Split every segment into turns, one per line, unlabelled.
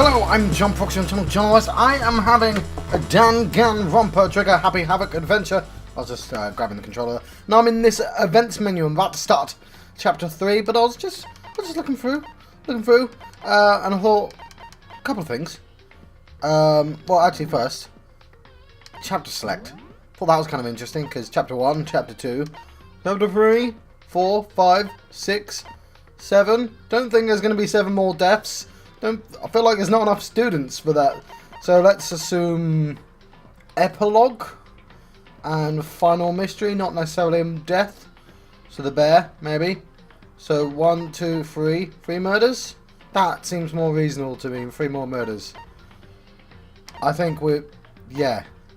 Hello, I'm John Proxy on Channel Journalist. I am having a Danganronpa Trigger Happy Havoc adventure. I was just grabbing the controller. Now I'm in this events menu. I'm about to start chapter 3, but I was just looking through, and I thought a couple of things. Well, actually, first, chapter select. Thought that was kind of interesting because chapter 1, chapter 2, chapter 3, 4, 5, 6, 7. Don't think there's going to be 7 more deaths. I feel like there's not enough students for that. So let's assume epilogue and final mystery, not necessarily death. So the bear, maybe. So 1, 2, 3. 3 murders? That seems more reasonable to me. 3 more murders. I think we're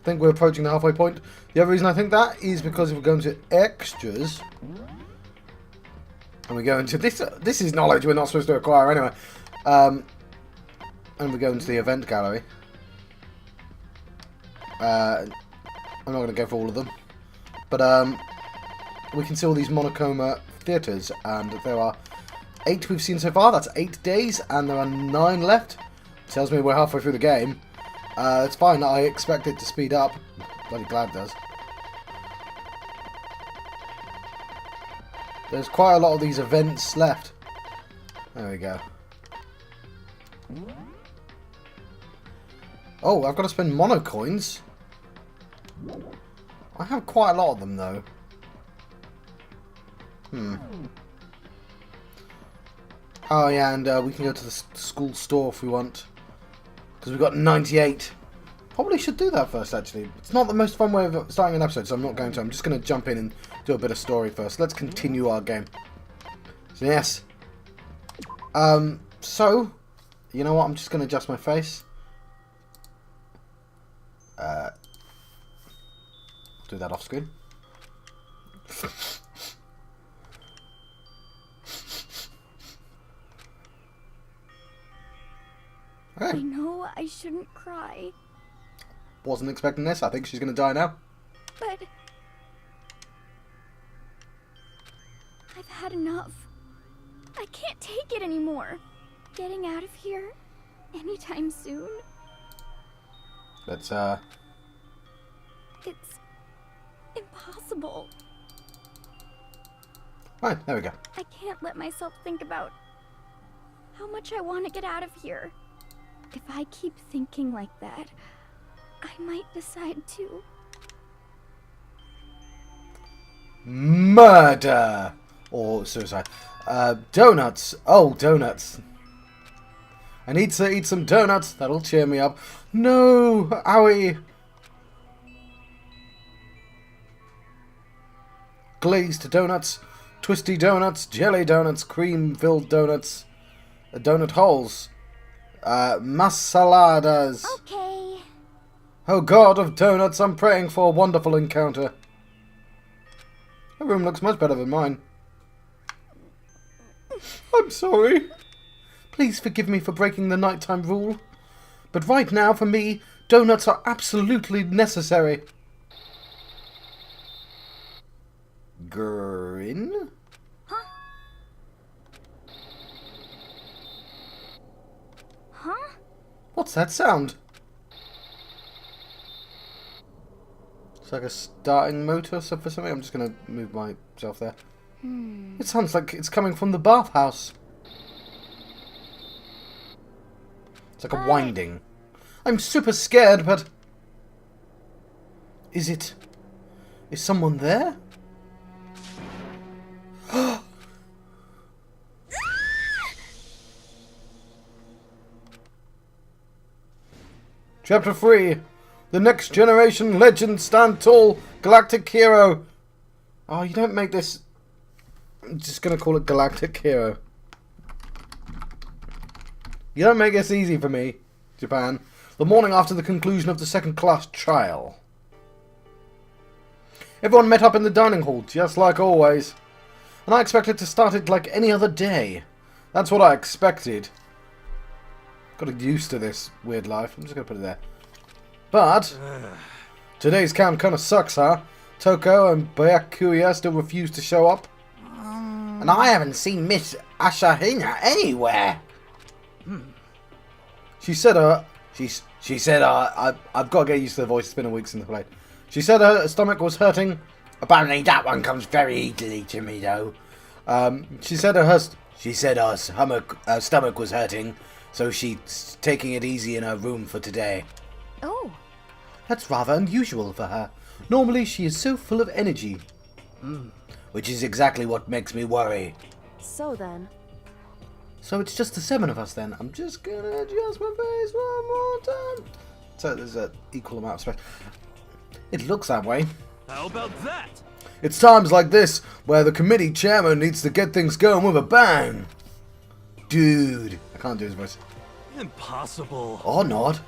approaching the halfway point. The other reason I think that is because if we're going to extras, and we go into this is knowledge we're not supposed to acquire anyway. And we go into the event gallery. I'm not going to go for all of them, but we can see all these monochroma theatres, and there are 8 we've seen so far. That's 8 days, and there are 9 left. Tells me we're halfway through the game. It's fine. I expect it to speed up. Bloody glad it does. There's quite a lot of these events left. There we go. Oh, I've got to spend mono coins. I have quite a lot of them though. Oh yeah, and we can go to the school store if we want. Because we've got 98. Probably should do that first, actually. It's not the most fun way of starting an episode, so I'm not going to. I'm just going to jump in and do a bit of story first. Let's continue our game. So, yes. So, you know what? I'm just going to adjust my face. Do that off screen. Okay.
I know I shouldn't cry.
Wasn't expecting this. I think she's going to die now.
But I've had enough. I can't take it anymore. Getting out of here anytime soon.
Let's
It's impossible.
Right, there we go.
I can't let myself think about how much I want to get out of here. If I keep thinking like that, I might decide to
murder or suicide. Donuts. Oh, donuts. I need to eat some donuts. That'll cheer me up. No, owie. Glazed donuts, twisty donuts, jelly donuts, cream-filled donuts, donut holes, masaladas.
Okay.
Oh God of donuts, I'm praying for a wonderful encounter. Her room looks much better than mine. I'm sorry. Please forgive me for breaking the nighttime rule. But right now, for me, donuts are absolutely necessary. Grin?
Huh? Huh?
What's that sound? It's like a starting motor or something. I'm just going to move myself there. It sounds like it's coming from the bathhouse. It's like a winding. I'm super scared, but... Is someone there? Chapter 3. The next generation legend stand tall. Galactic hero. Oh, you don't make this... I'm just going to call it Galactic hero. You don't make this easy for me, Japan. The morning after the conclusion of the second-class trial. Everyone met up in the dining hall, just like always. And I expected to start it like any other day. That's what I expected. Got used to this weird life. I'm just going to put it there. But today's camp kind of sucks, huh? Toko and Byakuya still refuse to show up. And I haven't seen Miss Ashahina anywhere. She said I've got to get used to the voice. It's been a week since I played. She said her stomach was hurting. Apparently that one comes very easily to me though. She said her stomach was hurting, so she's taking it easy in her room for today.
Oh.
That's rather unusual for her. Normally she is so full of energy. Which is exactly what makes me worry.
So then.
So it's just the 7 of us then. I'm just gonna adjust my face one more time. So there's an equal amount of space. It looks that way.
How about that?
It's times like this where the committee chairman needs to get things going with a bang. Dude. I can't do his voice.
Impossible.
Or not.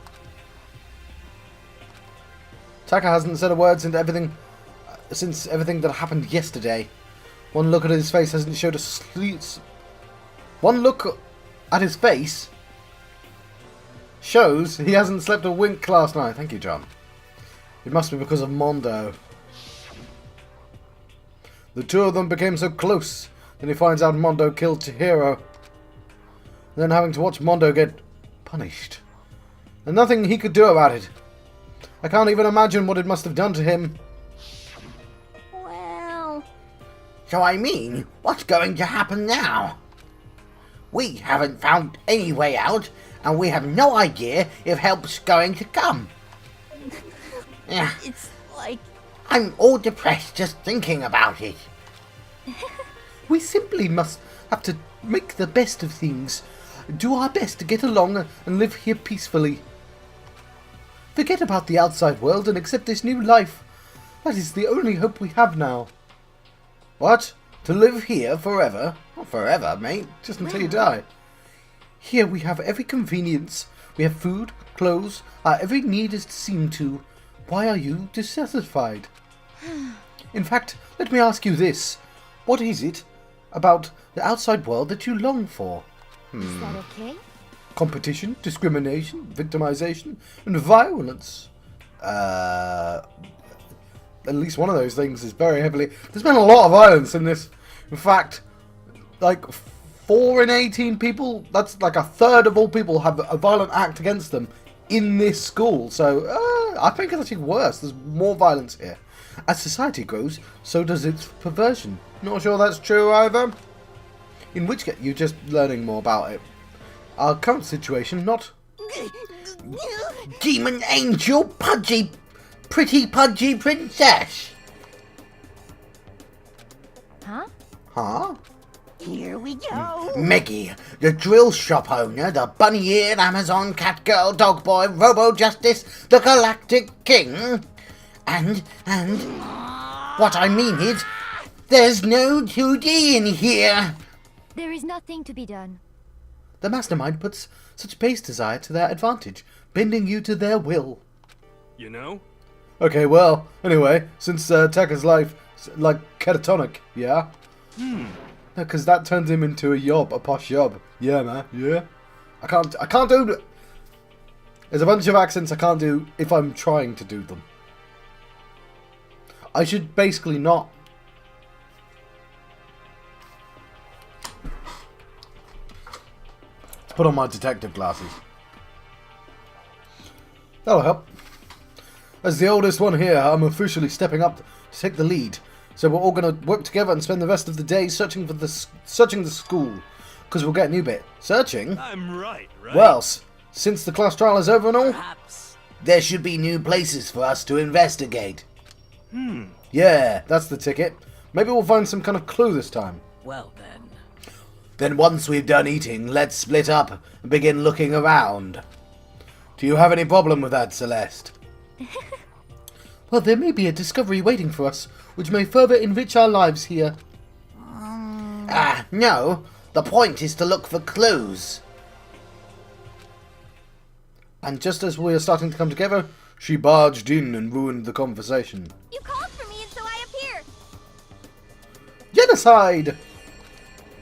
Taka hasn't said a word since everything that happened yesterday. One look at his face hasn't showed a sleep. One look at his face shows he hasn't slept a wink last night. Thank you, John. It must be because of Mondo. The two of them became so close. Then he finds out Mondo killed Chihiro. Then having to watch Mondo get punished. And nothing he could do about it. I can't even imagine what it must have done to him.
Well...
So I mean, what's going to happen now? We haven't found any way out, and we have no idea if help's going to come. Yeah,
It's like...
I'm all depressed just thinking about it.
We simply must have to make the best of things. Do our best to get along and live here peacefully. Forget about the outside world and accept this new life. That is the only hope we have now. What? To live here forever? Not forever, mate. Just until you die. Here we have every convenience. We have food, clothes, our every need is seen to. Why are you dissatisfied? In fact, let me ask you this. What is it about the outside world that you long for?
Is that okay?
Competition, discrimination, victimization, and violence. At least one of those things is very heavily... There's been a lot of violence in this. In fact, like 4 in 18 people, that's like a third of all people have a violent act against them in this school. So I think it's actually worse. There's more violence here. As society grows, so does its perversion. Not sure that's true either. In which case, you're just learning more about it. Our current situation, not...
Demon angel, pretty pudgy princess.
Huh?
Huh?
Here we go. Meggie, the drill shop owner, the bunny-eared Amazon cat girl, dog boy, Robo Justice, the Galactic King. And what I mean is, there's no 2D in here.
There is nothing to be done.
The mastermind puts such base desire to their advantage, bending you to their will.
You know?
Okay, well, anyway, since Tekka's life, like, catatonic, yeah? Because that turns him into a posh yob. Yeah, man, yeah. I can't do... There's a bunch of accents I can't do if I'm trying to do them. I should basically not... Put on my detective glasses. That'll help. As the oldest one here, I'm officially stepping up to take the lead. So we're all going to work together and spend the rest of the day searching the school. Because we'll get a new bit. Searching?
I'm right?
Well, since the class trial is over and all,
Perhaps there should be new places for us to investigate.
yeah, that's the ticket. Maybe we'll find some kind of clue this time.
Well then. Then once we've done eating, let's split up and begin looking around.
Do you have any problem with that, Celeste? Well, there may be a discovery waiting for us, which may further enrich our lives here.
No. The point is to look for clues.
And just as we are starting to come together, she barged in and ruined the conversation.
You called for me and so I appeared.
Genocide!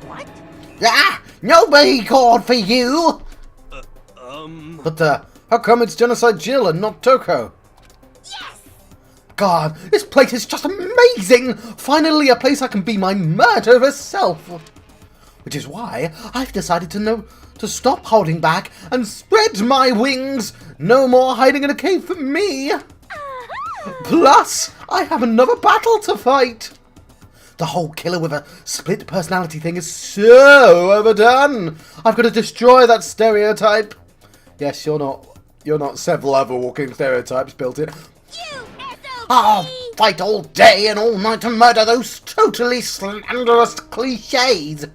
What?
Nobody called for you.
But, how come it's Genocide Jill and not Toko?
Yes!
God, this place is just amazing! Finally a place I can be my murderous self!
which is why I've decided to stop holding back and spread my wings. No more hiding in a cave for me. Plus, I have another battle to fight. The whole killer with a split personality thing is so overdone. I've got to destroy that stereotype. Yes, you're not several other walking stereotypes built in. I'll fight all day and all night to murder those totally slanderous cliches.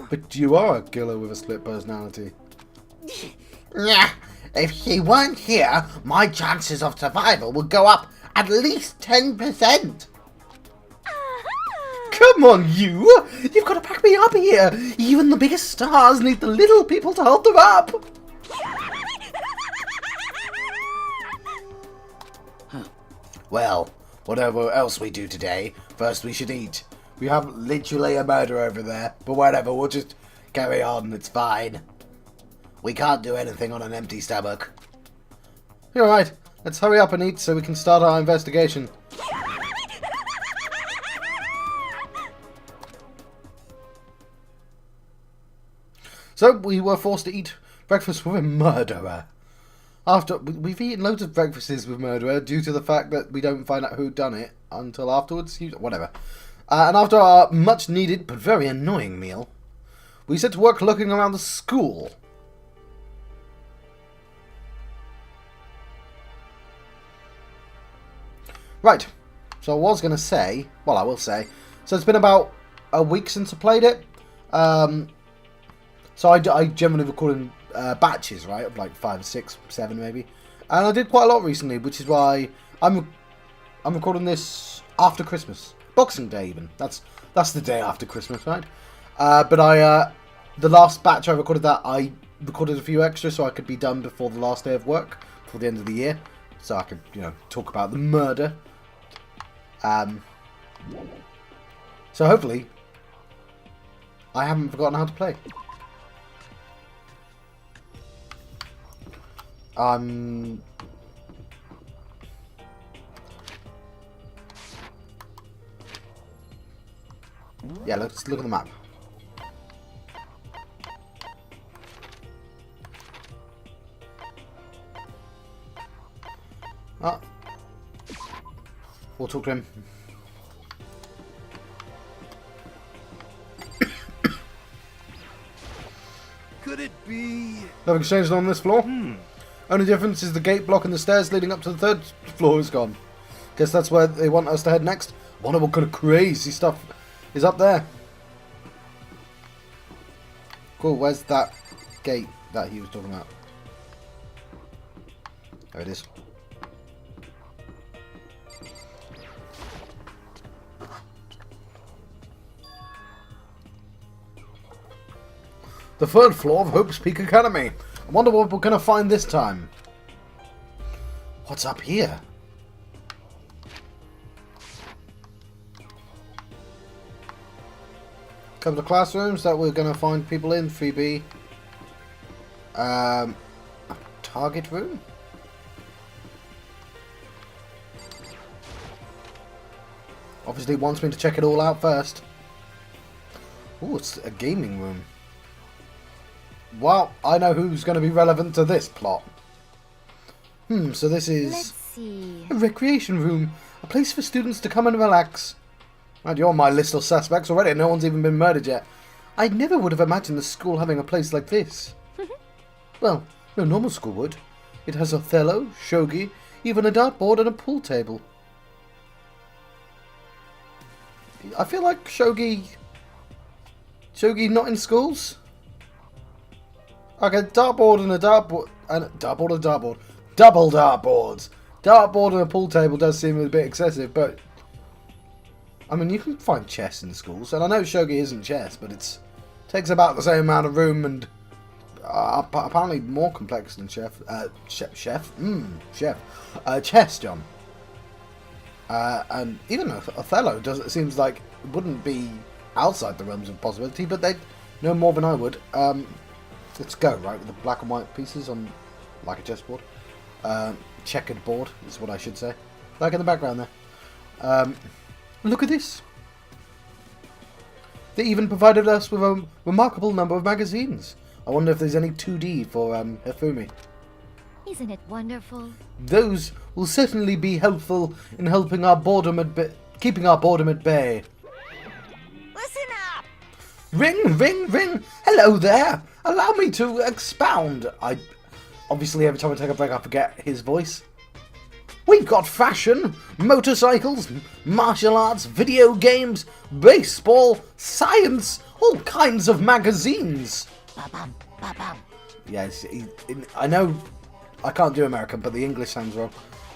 But
you are a killer with a split personality. Yeah, if she weren't here, my chances of survival would go up at least 10%. Come on, you! You've got to back me up here! Even the biggest stars need the little people to hold them up! Well, whatever else we do today, first we should eat. We have literally a murder over there, but whatever, we'll just carry on, it's fine. We can't do anything on an empty stomach. You're right, let's hurry up and eat so we can start our investigation. So, we were forced to eat breakfast with a murderer. We've eaten loads of breakfasts with murderer due to the fact that we don't find out who done it until afterwards. Whatever. And after our much needed but very annoying meal, we set to work looking around the school. Right. So I was going to say, well, I will say, so it's been about a week since I played it. So I generally record in batches, right, of like 5, 6, 7 maybe, and I did quite a lot recently, which is why I'm recording this after Christmas, Boxing Day even. That's the day after Christmas, right? But the last batch I recorded I recorded a few extras so I could be done before the last day of work, before the end of the year, so I could talk about the murder. So hopefully I haven't forgotten how to play. Yeah, let's look at the map. Oh. We'll talk to him.
could it be?
Nothing's changed on this floor. Only difference is the gate blocking the stairs leading up to the 3rd floor is gone. Guess that's where they want us to head next. Wonder what kind of crazy stuff is up there. Cool, where's that gate that he was talking about? There it is. The 3rd floor of Hope's Peak Academy. I wonder what we're going to find this time. What's up here? Couple of classrooms that we're going to find people in. 3B. A target room? Obviously wants me to check it all out first. Ooh, it's a gaming room. Well, I know who's going to be relevant to this plot. So this is
Let's see.
a recreation room. A place for students to come and relax. And you're on my list of suspects already. No one's even been murdered yet. I never would have imagined the school having a place like this. Well, no normal school would. It has Othello, shogi, even a dartboard and a pool table. I feel like shogi not in schools? Okay, dartboard and a dartboard, double dartboards. Dartboard and a pool table does seem a bit excessive, but I mean, you can find chess in schools, and I know shogi isn't chess, but it takes about the same amount of room and apparently more complex than chess, John. And even Othello seems like it wouldn't be outside the realms of possibility, but they know more than I would. Let's go, right, with the black and white pieces on, like a chessboard. Checkered board is what I should say. Like in the background there. Look at this.
They even provided us with a remarkable number of magazines. I wonder if there's any 2D for Hifumi.
Isn't it wonderful?
Those will certainly be helpful in helping our boredom keeping our boredom at bay.
Listen up!
Ring, ring, ring! Hello there! Allow me to expound. Obviously, every time I take a break, I forget his voice. We've got fashion, motorcycles, martial arts, video games, baseball, science, all kinds of magazines.
Ba-bum, ba-bum.
Yes, I know I can't do American, but the English sounds wrong.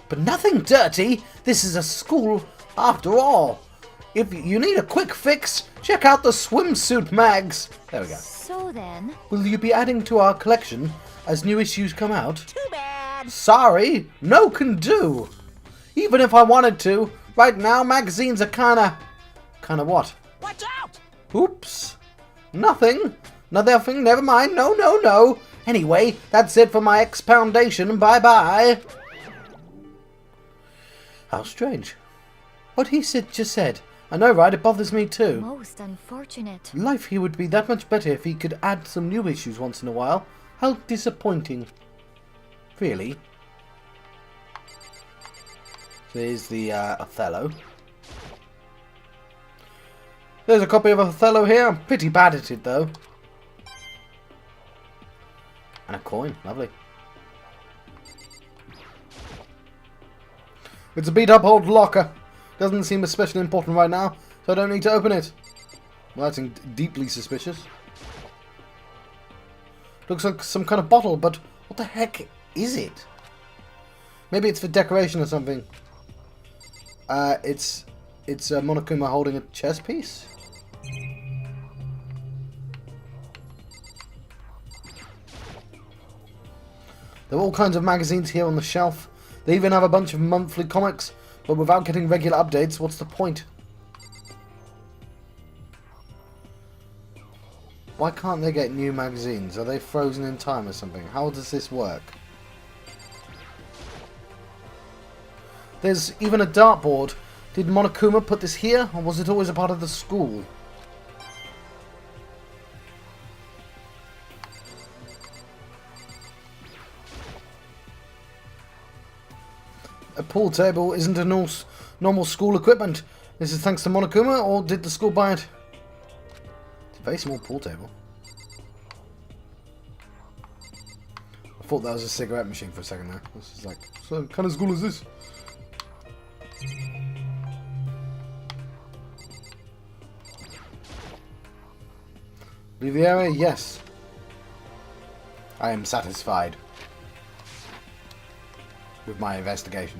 But nothing dirty. This is a school after all. If you need a quick fix, check out the swimsuit mags. There we go.
So then...
Will you be adding to our collection as new issues come out?
Too bad.
Sorry, no can do. Even if I wanted to, right now magazines are kinda what?
Watch out!
Oops. Nothing. Nothing, never mind. No, no, no. Anyway, that's it for my expoundation. Bye-bye. How strange. What he just said. I know, right? It bothers me too.
Most unfortunate.
Life here would be that much better if he could add some new issues once in a while. How disappointing. Really? There's the Othello. There's a copy of Othello here. I'm pretty bad at it though. And a coin. Lovely. It's a beat up old locker. Doesn't seem especially important right now, so I don't need to open it. Well, that's deeply suspicious. Looks like some kind of bottle, but what the heck is it? Maybe it's for decoration or something. It's Monokuma holding a chess piece. There are all kinds of magazines here on the shelf. They even have a bunch of monthly comics, but without getting regular updates, what's the point? Why can't they get new magazines? Are they frozen in time or something? How does this work? There's even a dartboard. Did Monokuma put this here, or was it always a part of the school? A pool table isn't a normal school equipment. This is thanks to Monokuma, or did the school buy it? It's a very small pool table. I thought that was a cigarette machine for a second there. This is like, so what kind of school is this? Leave the area? Yes. I am satisfied with my investigation.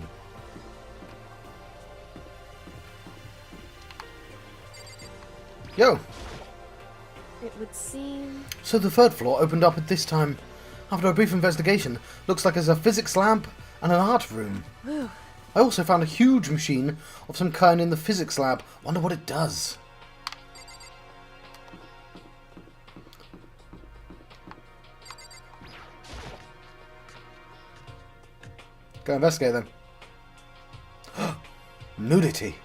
Yo!
It would seem...
So the third floor opened up at this time. After a brief investigation, looks like there's a physics lab and an art room. I also found a huge machine of some kind in the physics lab. Wonder what it does. Go investigate then. Nudity.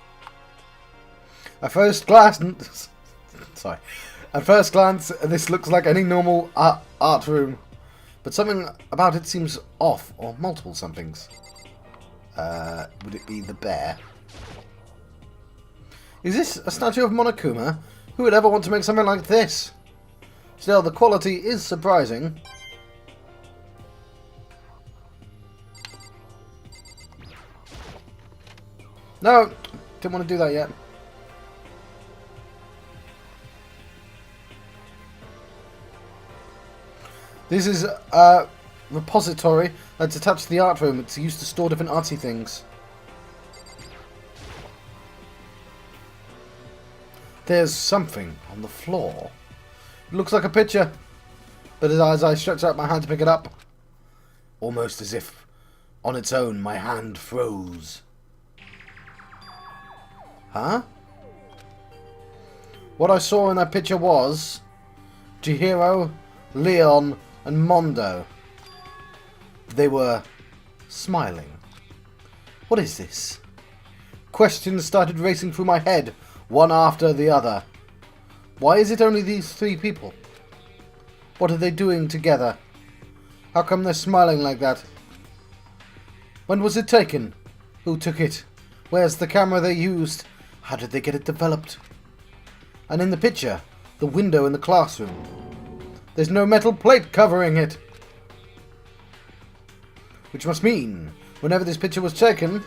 At first glance, sorry. At first glance, this looks like any normal art room, but something about it seems off, or multiple somethings. Would it be the bear? Is this a statue of Monokuma? Who would ever want to make something like this? Still, the quality is surprising. No, didn't want to do that yet. This is a repository that's attached to the art room. It's used to store different artsy things. There's something on the floor. It looks like a picture, but as I stretch out my hand to pick it up, almost as if on its own my hand froze. Huh? What I saw in that picture was Chihiro, Leon, and Mondo. They were smiling. What is this? Questions started racing through my head, one after the other. Why is it only these 3 people? What are they doing together? How come they're smiling like that? When was it taken? Who took it? Where's the camera they used? How did they get it developed? And in the picture, the window in the classroom. There's no metal plate covering it. Which must mean, whenever this picture was taken,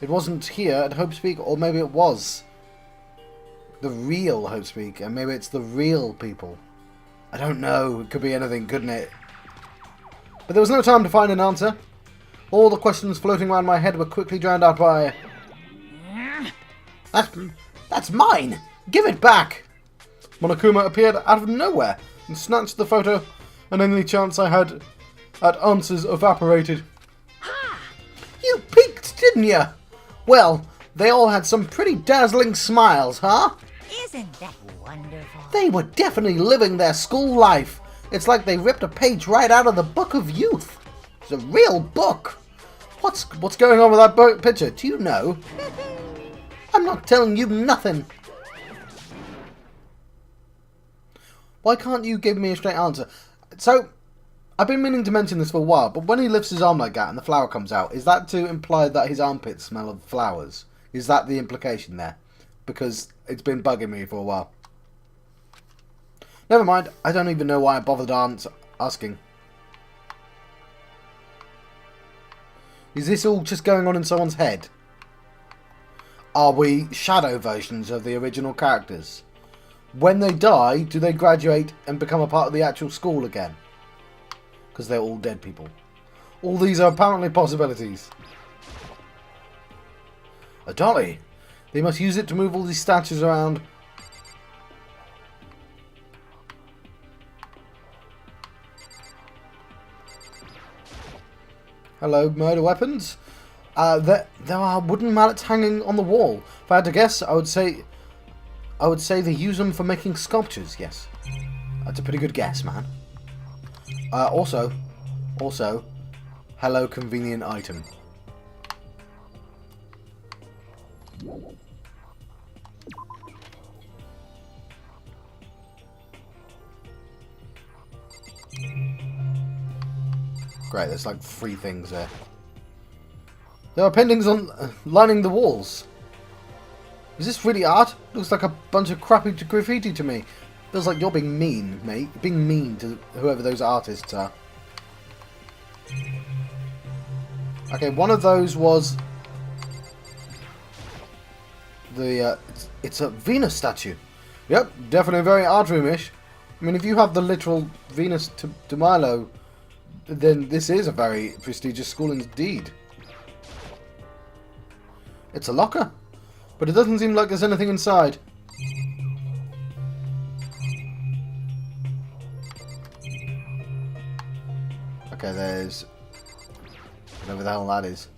it wasn't here at Hopespeak, or maybe it was the real Hopespeak, and maybe it's the real people. I don't know. It could be anything, couldn't it? But there was no time to find an answer. All the questions floating around my head were quickly drowned out by...
That's mine! Give it back!
Monokuma appeared out of nowhere and snatched the photo, and any chance I had at answers evaporated.
You peeked, didn't you? Well, they all had some pretty dazzling smiles, huh?
Isn't that wonderful?
They were definitely living their school life. It's like they ripped a page right out of the Book of Youth. It's a real book.
What's going on with that picture?
Do you know? I'm not telling you nothing.
Why can't you give me a straight answer? So, I've been meaning to mention this for a while, but when he lifts his arm like that and the flower comes out, is that to imply that his armpits smell of flowers? Is that the implication there? Because it's been bugging me for a while. Never mind, I don't even know why I bothered asking. Is this all just going on in someone's head? Are we shadow versions of the original characters? When they die, do they graduate and become a part of the actual school again? Because they're all dead people. All these are apparently possibilities. A dolly. They must use it to move all these statues around. Hello, murder weapons. There are wooden mallets hanging on the wall. If I had to guess, I would say they use them for making sculptures. Yes, that's a pretty good guess, man. Also, hello, convenient item. Great, there's like 3 things there. There are paintings on lining the walls. Is this really art? Looks like a bunch of crappy graffiti to me. Feels like you're being mean, mate. You're being mean to whoever those artists are. Okay, one of those was the it's a Venus statue. Yep, definitely very art room-ish. I mean, if you have the literal Venus de Milo, then this is a very prestigious school indeed. It's a locker, but it doesn't seem like there's anything inside. Okay, there's whatever the hell that is.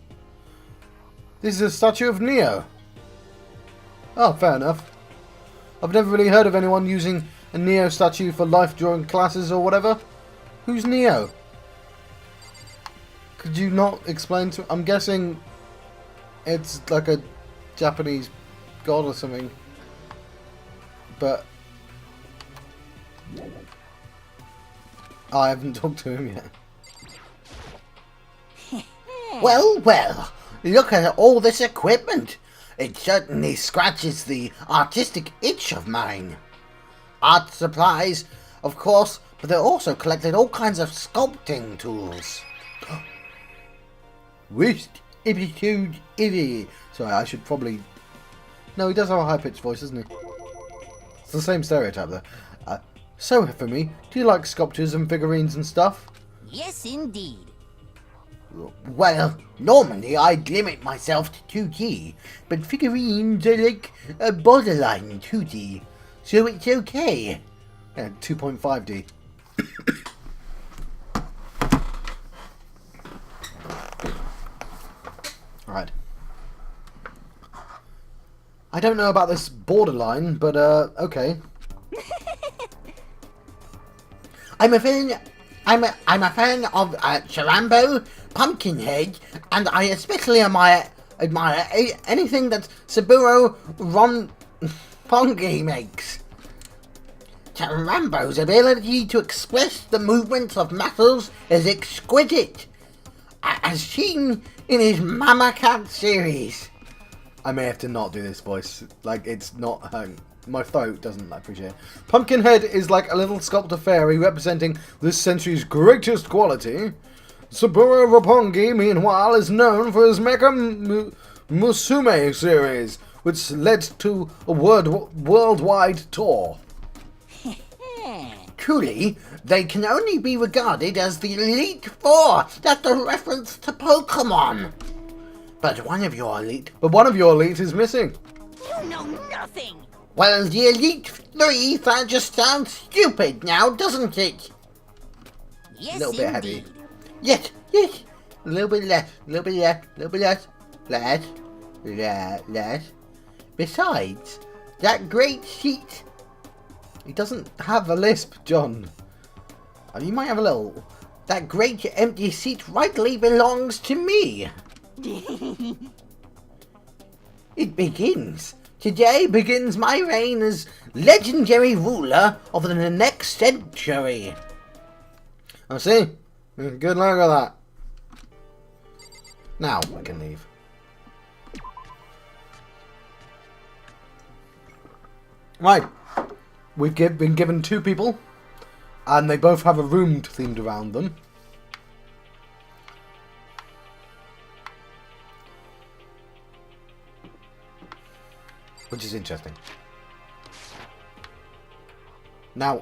This is a statue of Neo. Oh, fair enough. I've never really heard of anyone using a Neo statue for life drawing classes or whatever. Who's Neo? Could you not explain to... I'm guessing it's like a Japanese god or something. But... I haven't talked to him yet.
Well, well, look at all this equipment. It certainly scratches the artistic itch of mine. Art supplies, of course, but they also collected all kinds of sculpting tools. Worst episode ever. Sorry, I should probably... No, he does have a high-pitched voice, doesn't he? It's the same stereotype, though. So, for me, do you like sculptures and figurines and stuff?
Yes, indeed.
Well, normally I'd limit myself to 2D, but figurines are like a borderline 2D, so it's okay.
2.5D. Alright. I don't know about this borderline, but okay.
I'm a fan of Sharambo, Pumpkinhead, and I especially admire anything that Saburo Ronpongi makes. Rambo's ability to express the movements of muscles is exquisite, as seen in his Mama Cat series.
I may have to not do this voice. Like, it's not... my throat doesn't appreciate it. Pumpkinhead is like a little sculptor fairy representing this century's greatest quality. Saburo Roppongi, meanwhile, is known for his Mecha Musume series, which led to a worldwide tour.
Truly, they can only be regarded as the Elite Four. That's a reference to Pokemon. But one of your elite
is missing.
You know nothing.
Well, the Elite Three, that just sounds stupid now, doesn't it?
Yes,
A little bit heavy.
indeed.
Yes. A little bit less. Less. Besides, that great seat...
He doesn't have a lisp, John. You might have a little.
That great empty seat rightly belongs to me. It begins. Today begins my reign as legendary ruler of the next century.
I see. Good luck with that. Now I can leave. Right. We've been given 2 people, and they both have a room themed around them. Which is interesting. Now,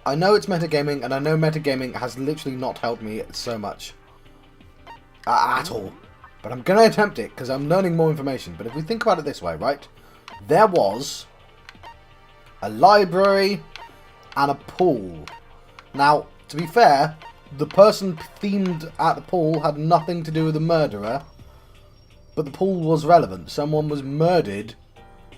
I know it's metagaming, and I know metagaming has literally not helped me so much. At all. But I'm going to attempt it, because I'm learning more information. But if we think about it this way, right? There was a library and a pool. Now, to be fair, the person themed at the pool had nothing to do with the murderer, but the pool was relevant. Someone was murdered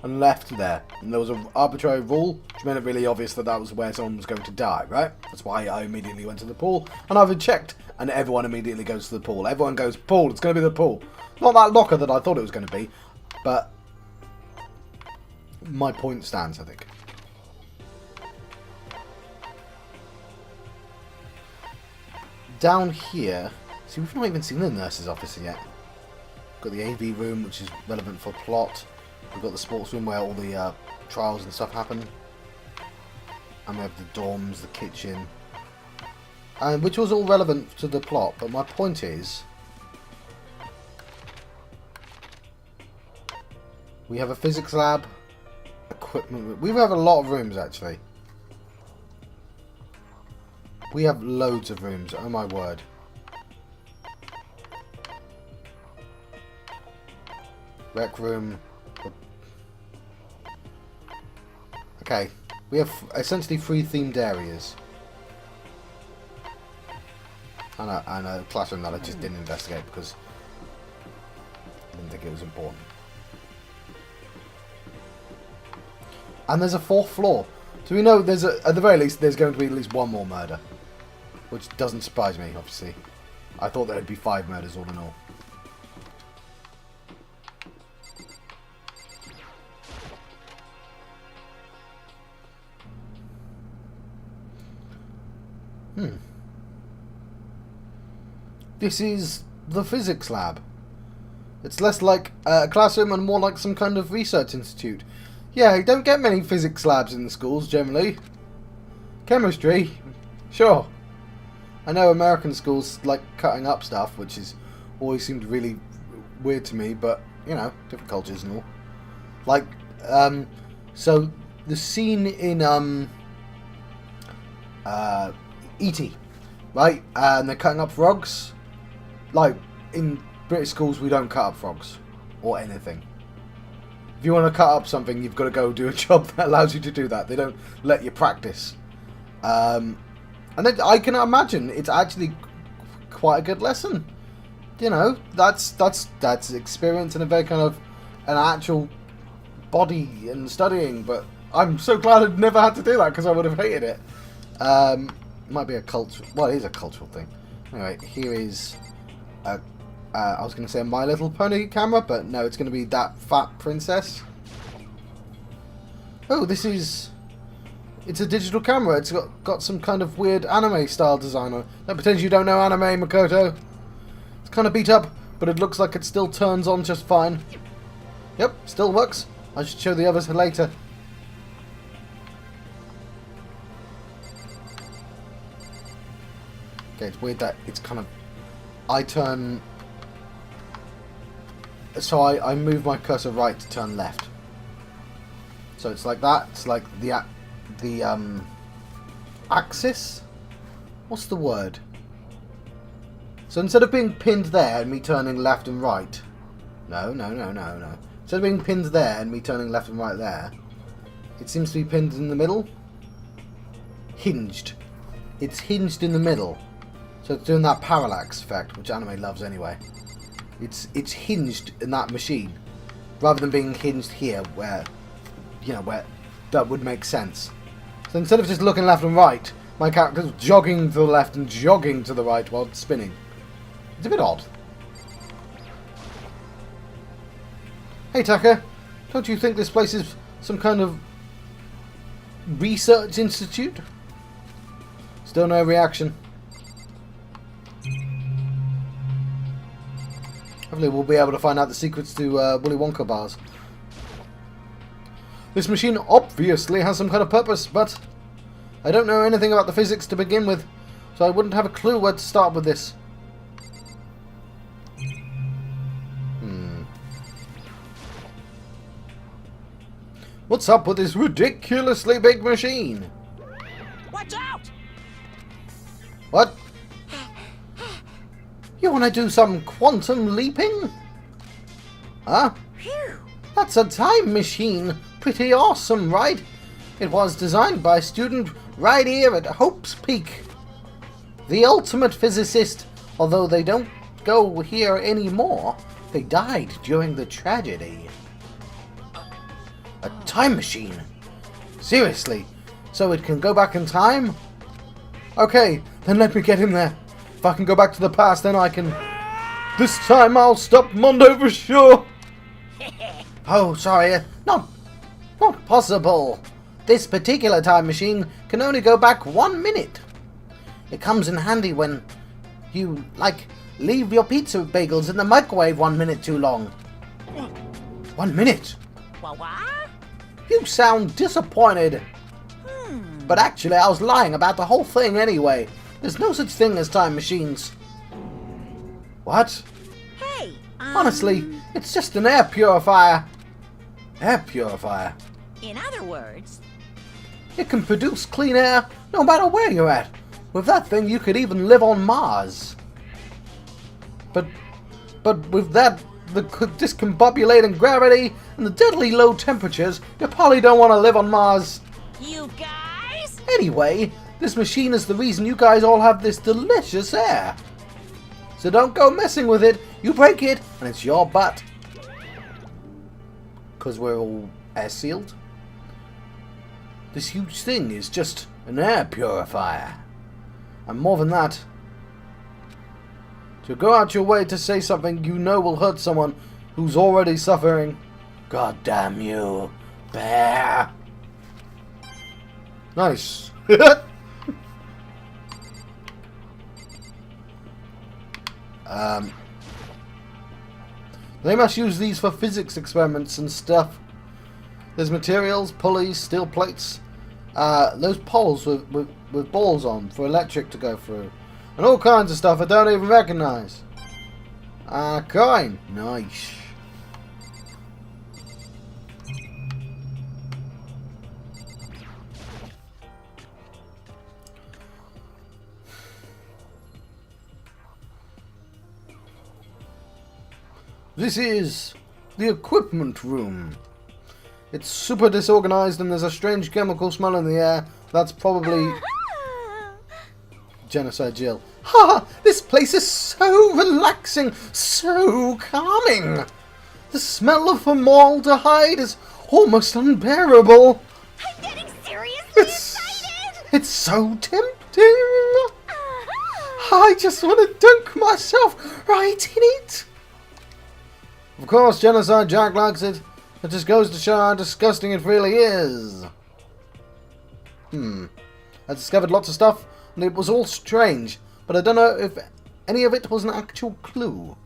and left there, and there was an arbitrary rule, which made it really obvious that that was where someone was going to die, right? That's why I immediately went to the pool, and I've checked, and everyone immediately goes to the pool. Everyone goes, pool, it's going to be the pool. Not that locker that I thought it was going to be, but my point stands, I think. Down here, see, we've not even seen the nurse's office yet. Got the AV room, which is relevant for plot. We've got the sports room where all the trials and stuff happen. And we have the dorms, the kitchen. And which was all relevant to the plot, but my point is... we have a physics lab, equipment room. We have a lot of rooms, actually. We have loads of rooms, oh my word. Rec room. Okay, we have essentially 3 themed areas. And a classroom that I just didn't investigate because I didn't think it was important. And there's a 4th floor. So we know there's at the very least there's going to be at least 1 more murder. Which doesn't surprise me, obviously. I thought there'd be 5 murders all in all. This is the physics lab. It's less like a classroom and more like some kind of research institute. Yeah, you don't get many physics labs in the schools, generally. Chemistry, sure. I know American schools like cutting up stuff, which is always seemed really weird to me, but, you know, different cultures and all. Like, so the scene in, E20, right? And they're cutting up frogs. Like, in British schools, we don't cut up frogs. Or anything. If you want to cut up something, you've got to go do a job that allows you to do that. They don't let you practice. And then I can imagine it's actually quite a good lesson. You know, that's experience in a very kind of an actual body and studying. But I'm so glad I'd never had to do that because I would have hated it. Might be a cultural... well, it is a cultural thing. Anyway, here is... I was going to say a My Little Pony camera, but no, it's going to be that fat princess. Oh, this is It's a digital camera. It's got some kind of weird anime style design on it. Don't pretend you don't know anime, Makoto. It's kind of beat up, but it looks like it still turns on just fine. Yep, still works. I should show the others later. Okay, it's weird that it's kind of... I turn... So I move my cursor right to turn left. So it's like that. It's like the axis? What's the word? So instead of being pinned there and me turning left and right... No. Instead of being pinned there and me turning left and right there, it seems to be pinned in the middle. Hinged. It's hinged in the middle. So it's doing that parallax effect, which anime loves anyway. It's hinged in that machine, rather than being hinged here, where, you know, where that would make sense. So instead of just looking left and right, my character's jogging to the left and jogging to the right while spinning. It's a bit odd. Hey Taka, don't you think this place is some kind of research institute? Still no reaction. Hopefully we'll be able to find out the secrets to Willy Wonka bars. This machine obviously has some kind of purpose, but I don't know anything about the physics to begin with, so I wouldn't have a clue where to start with this. What's up with this ridiculously big machine?
Watch out!
What? You want to do some quantum leaping? Huh?
Phew.
That's a time machine. Pretty awesome, right? It was designed by a student right here at Hope's Peak. The ultimate physicist, although they don't go here anymore. They died during the tragedy. A time machine? Seriously? So it can go back in time? Okay, then let me get in there. If I can go back to the past, then I can... This time I'll stop Mondo for sure! Oh, sorry. Not possible. This particular time machine can only go back 1 minute. It comes in handy when you, like, leave your pizza bagels in the microwave 1 minute too long. 1 minute?
What?
You sound disappointed. But actually, I was lying about the whole thing anyway. There's no such thing as time machines. What?
Hey,
Honestly, it's just an air purifier. Air purifier?
in other words,
It can produce clean air no matter where you're at. With that thing, you could even live on Mars. But with that, the discombobulating gravity and the deadly low temperatures, you probably don't want to live on Mars.
you guys?
Anyway, this machine is the reason you guys all have this delicious air. So don't go messing with it. You break it, and it's your butt. Because we're all air sealed. This huge thing is just an air purifier. And more than that, to go out your way to say something you know will hurt someone who's already suffering. God damn you, bear. Nice. They must use these for physics experiments and stuff. There's materials, pulleys, steel plates, those poles with balls on for electric to go through, and all kinds of stuff I don't even recognize. Coin. Nice. This is the equipment room. It's super disorganized and there's a strange chemical smell in the air. That's probably... Genocide Jill. Ha! This place is so relaxing, so calming. The smell of formaldehyde is almost unbearable.
I'm getting seriously
It's,
excited!
it's so tempting. I just want to dunk myself right in it. Of course, Genocide Jack likes it. It just goes to show how disgusting it really is. I discovered lots of stuff, and it was all strange, but I don't know if any of it was an actual clue.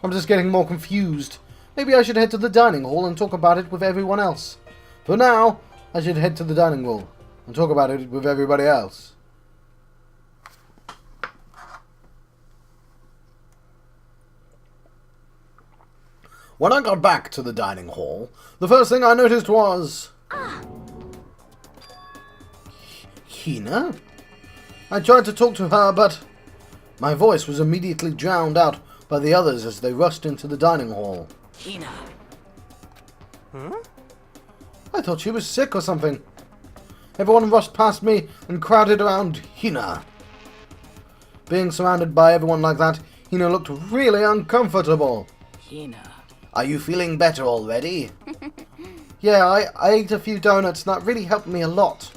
I'm just getting more confused. Maybe I should head to the dining hall and talk about it with everyone else. For now, I should head to the dining hall and talk about it with everybody else. When I got back to the dining hall, the first thing I noticed was... Hina? I tried to talk to her, but my voice was immediately drowned out by the others as they rushed into the dining hall.
Hina.
I thought she was sick or something. Everyone rushed past me and crowded around Hina. Being surrounded by everyone like that, Hina looked really uncomfortable.
Hina.
Are you feeling better already? Yeah, I ate a few donuts and that really helped me a lot.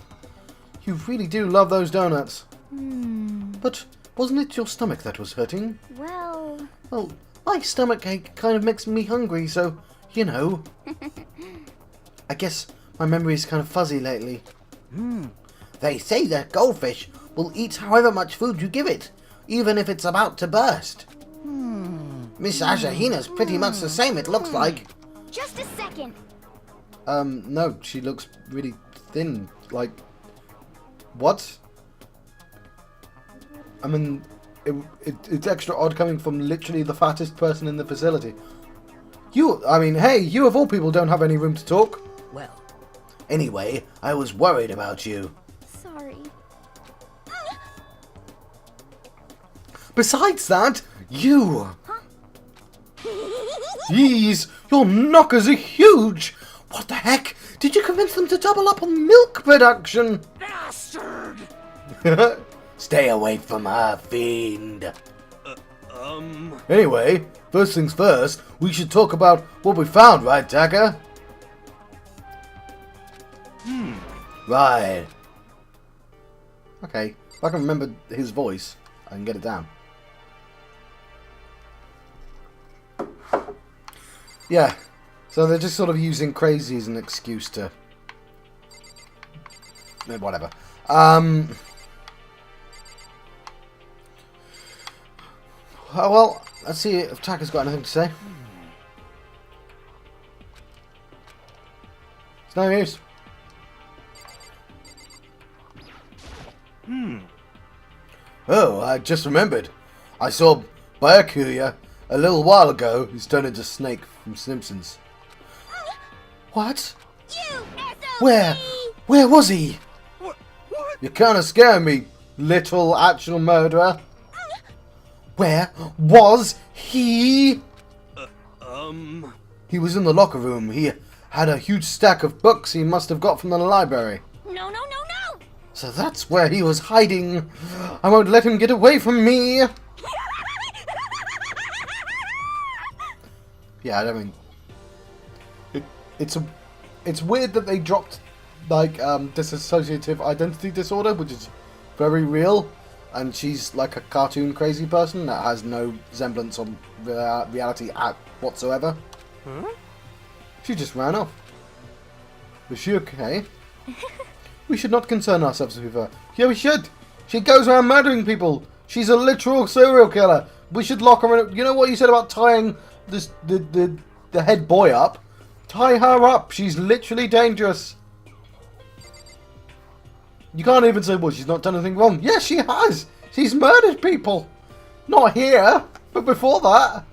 You really do love those donuts. But wasn't it your stomach that was hurting?
Well,
Well, my stomach ache kind of makes me hungry, so, you know. I guess my memory's kind of fuzzy lately. They say that goldfish will eat however much food you give it, even if it's about to burst. Miss Hina's pretty much the same, it looks like.
just a second.
No, she looks really thin. Like, what? I mean, it's extra odd coming from literally the fattest person in the facility. Hey, you of all people don't have any room to talk.
Well,
Anyway, I was worried about you.
Sorry.
Besides that, you... Jeez, your knockers are huge! What the heck? Did you convince them to double up on milk production?
bastard!
Stay away from her, fiend. Anyway, first things first, we should talk about what we found, right, Taka? Right. Okay, if I can remember his voice, I can get it down. Yeah, so they're just sort of using crazy as an excuse to... whatever. Well, let's see if Taka's got anything to say. It's no use. Oh, I just remembered. I saw Byakuya a little while ago who's turned into Snake from Simpsons. What?
You
Where? Where was he?
What?
You're kind of scaring me, little actual murderer. Where was he? He was in the locker room. He had a huge stack of books he must have got from the library.
No.
So that's where he was hiding. I won't let him get away from me. Yeah, I mean, it's weird that they dropped like dissociative identity disorder, which is very real, and she's like a cartoon crazy person that has no semblance of reality whatsoever. She just ran off. Was she okay? We should not concern ourselves with her. Yeah, we should. She goes around murdering people. She's a literal serial killer. We should lock her in. You know what you said about tying the head boy up? Tie her up. She's literally dangerous. You can't even say, well, she's not done anything wrong. Yes, she has. She's murdered people. Not here, but before that.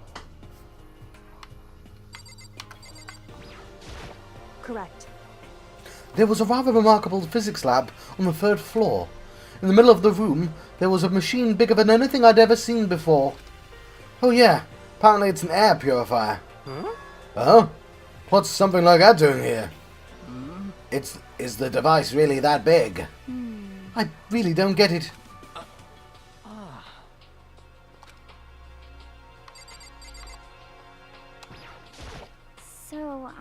Correct.
There was a rather remarkable physics lab on the 3rd floor. In the middle of the room, there was a machine bigger than anything I'd ever seen before. Oh yeah, apparently it's an air purifier. Oh? What's something like that doing here? Is the device really that big? I really don't get it.
So,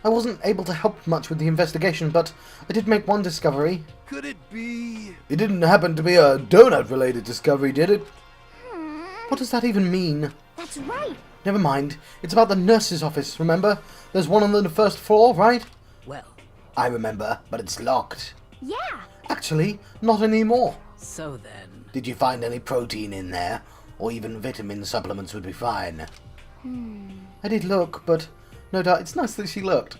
I wasn't able to help much with the investigation, but I did make one discovery.
Could it be?
It didn't happen to be a donut-related discovery, did it? What does that even mean?
that's right.
Never mind. It's about the nurse's office, remember? There's one on the 1st floor, right?
Well,
I remember, but it's locked.
Yeah.
Actually, not anymore.
So then,
Did you find any protein in there? Or even vitamin supplements would be fine.
I did look, but no doubt it's nice that she looked.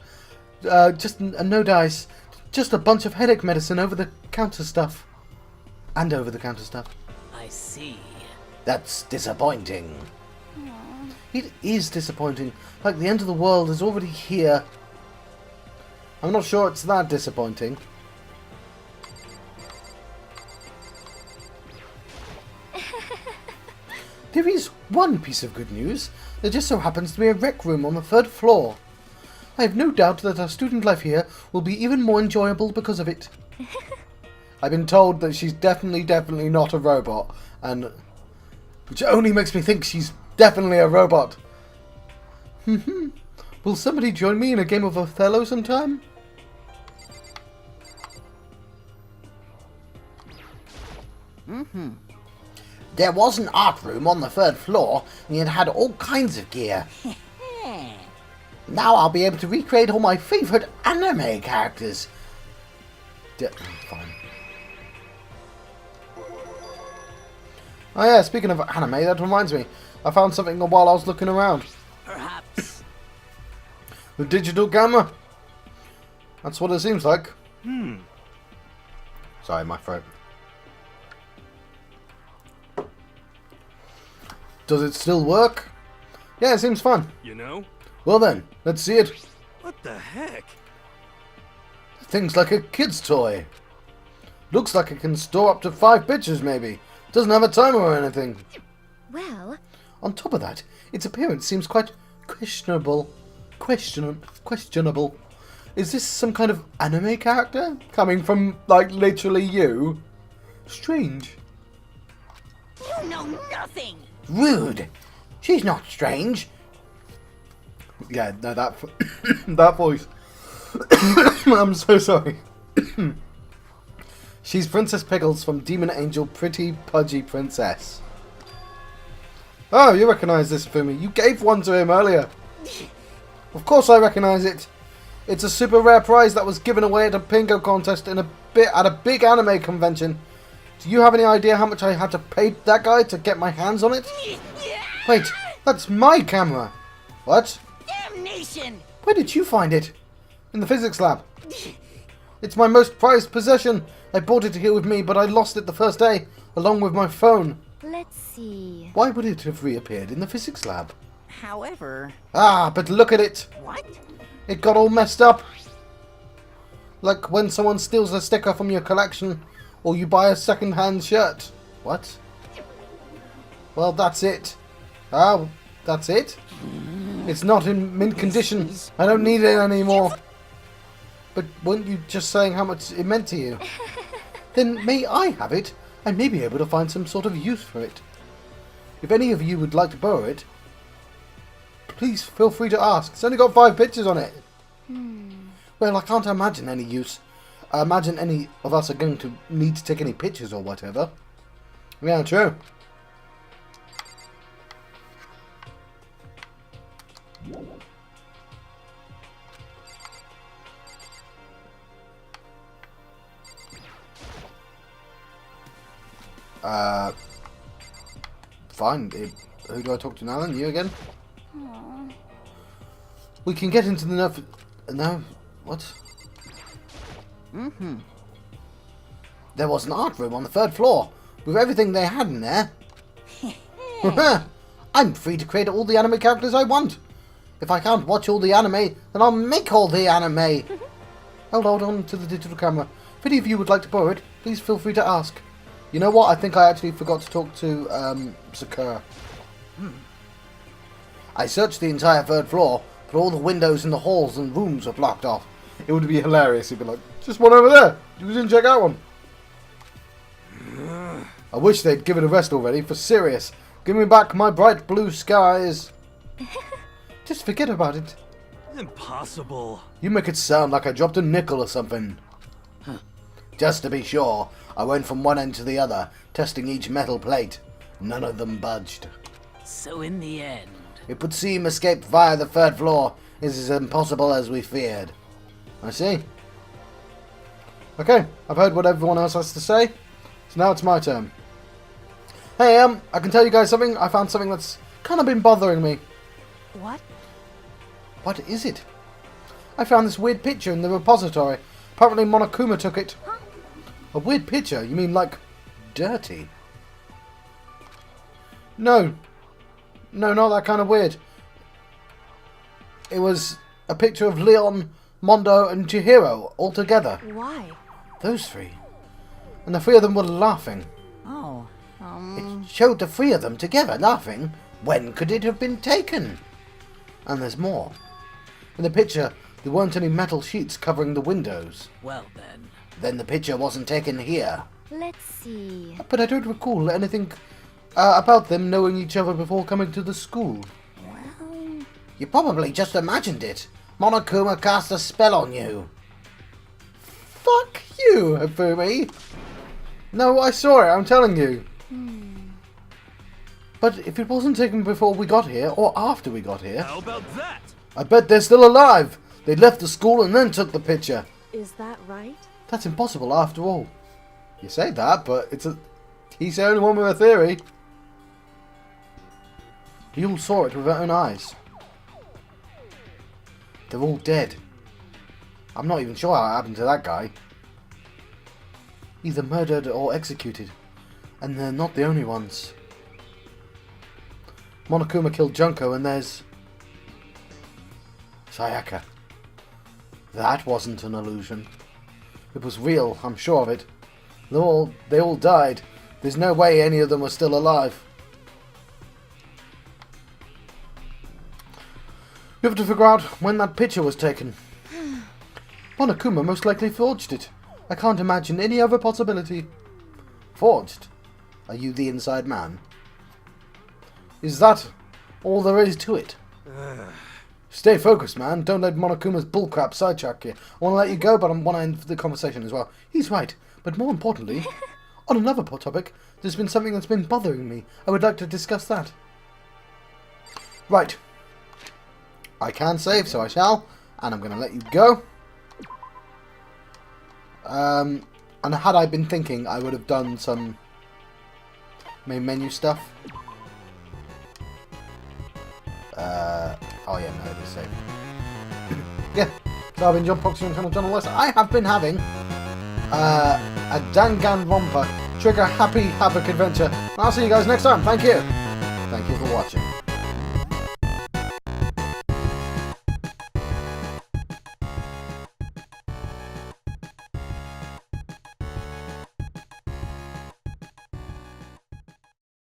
Just no dice. Just a bunch of headache medicine over the counter stuff. And over the counter stuff.
I see.
That's disappointing.
It is disappointing. Like the end of the world is already here. I'm not sure it's that disappointing. There is one piece of good news. There just so happens to be a rec room on the 3rd floor. I have no doubt that our student life here will be even more enjoyable because of it. I've been told that she's definitely not a robot, and which only makes me think she's definitely a robot. Will somebody join me in a game of Othello sometime?
There was an art room on the 3rd floor, and it had all kinds of gear. Now I'll be able to recreate all my favourite anime characters.
Fine. Oh yeah, speaking of anime, that reminds me. I found something while I was looking around.
Perhaps.
The digital camera. That's what it seems like. Sorry, my throat. Does it still work? Yeah, it seems fun.
You know?
Well then, let's see it.
What the heck?
Thing's like a kid's toy. Looks like it can store up to 5 pictures maybe. Doesn't have a timer or anything.
Well,
On top of that, its appearance seems quite questionable. Questionable. Is this some kind of anime character? Coming from, like, literally you? Strange.
You know nothing!
Rude. She's not strange.
Yeah, no, that that voice. I'm so sorry. She's Princess Pickles from Demon Angel Pretty Pudgy Princess. Oh, you recognise this for me. You gave one to him earlier. Of course I recognise it. It's a super rare prize that was given away at a bingo contest at a big anime convention. Do you have any idea how much I had to pay that guy to get my hands on it? Wait, that's my camera. What?
Damnation!
Where did you find it? In the physics lab. It's my most prized possession. I brought it here with me, but I lost it the first day, along with my phone.
let's see.
Why would it have reappeared in the physics lab?
However...
Ah, but look at it.
What?
It got all messed up. Like when someone steals a sticker from your collection, or you buy a second-hand shirt. What? Well, that's it. Ah, that's it? It's not in mint condition. I don't need it anymore. But weren't you just saying how much it meant to you? Then may I have it? I may be able to find some sort of use for it. If any of you would like to borrow it, please feel free to ask. It's only got 5 pictures on it. Well, I can't imagine any use. I imagine any of us are going to need to take any pictures or whatever. Yeah, true. Fine. Who do I talk to now then? You again?
Aww.
We can get into the nerf... No? What?
There was an art room on the 3rd floor, with everything they had in there. I'm free to create all the anime characters I want. If I can't watch all the anime, then I'll make all the anime.
I'll hold on to the digital camera. If any of you would like to borrow it, please feel free to ask. You know what? I think I actually forgot to talk to Sakura.
I searched the entire 3rd floor, but all the windows in the halls and rooms were blocked off.
It would be hilarious. He'd be like, just one over there. You didn't check out one. I wish they'd give it a rest already, for serious. Give me back my bright blue skies. Just forget about it.
Impossible.
You make it sound like I dropped a nickel or something.
Just to be sure, I went from one end to the other, testing each metal plate. None of them budged.
So in the end...
It would seem escape via the 3rd floor is as impossible as we feared.
I see. Okay, I've heard what everyone else has to say, so now it's my turn. Hey, I can tell you guys something. I found something that's kind of been bothering me.
What?
What is it? I found this weird picture in the repository. Apparently Monokuma took it. A weird picture? You mean like dirty? No. No, not that kind of weird. It was a picture of Leon, Mondo and Chihiro all together.
Why?
Those three. And the three of them were laughing.
Oh,
It showed the three of them together laughing. When could it have been taken? And there's more. In the picture, there weren't any metal sheets covering the windows.
well then.
Then the picture wasn't taken here.
Let's see.
But I don't recall anything about them knowing each other before coming to the school.
Well,
You probably just imagined it. Monokuma cast a spell on you.
Fuck you, Hifumi. No, I saw it, I'm telling you. But if it wasn't taken before we got here, or after we got here,
How about that?
I bet they're still alive. They left the school and then took the picture.
Is that right?
That's impossible after all. You say that, but he's the only one with a theory. He all saw it with their own eyes. They're all dead. I'm not even sure how it happened to that guy. Either murdered or executed. And they're not the only ones. Monokuma killed Junko and there's Sayaka. That wasn't an illusion. It was real, I'm sure of it. They all died. There's no way any of them were still alive. We have to figure out when that picture was taken. Monokuma most likely forged it. I can't imagine any other possibility. Forged? Are you the inside man? Is that all there is to it? Stay focused, man. Don't let Monokuma's bullcrap sidetrack you. I want to let you go, but I want to end the conversation as well. He's right. But more importantly, on another topic, there's been something that's been bothering me. I would like to discuss that. Right. I can save, so I shall. And I'm going to let you go. And had I been thinking, I would have done some main menu stuff. Oh yeah, no, it is saved. Yeah, so I've been John Proxy and Channel West. I have been having a Danganronpa Trigger Happy Havoc adventure. And I'll see you guys next time. Thank you. Thank you for watching.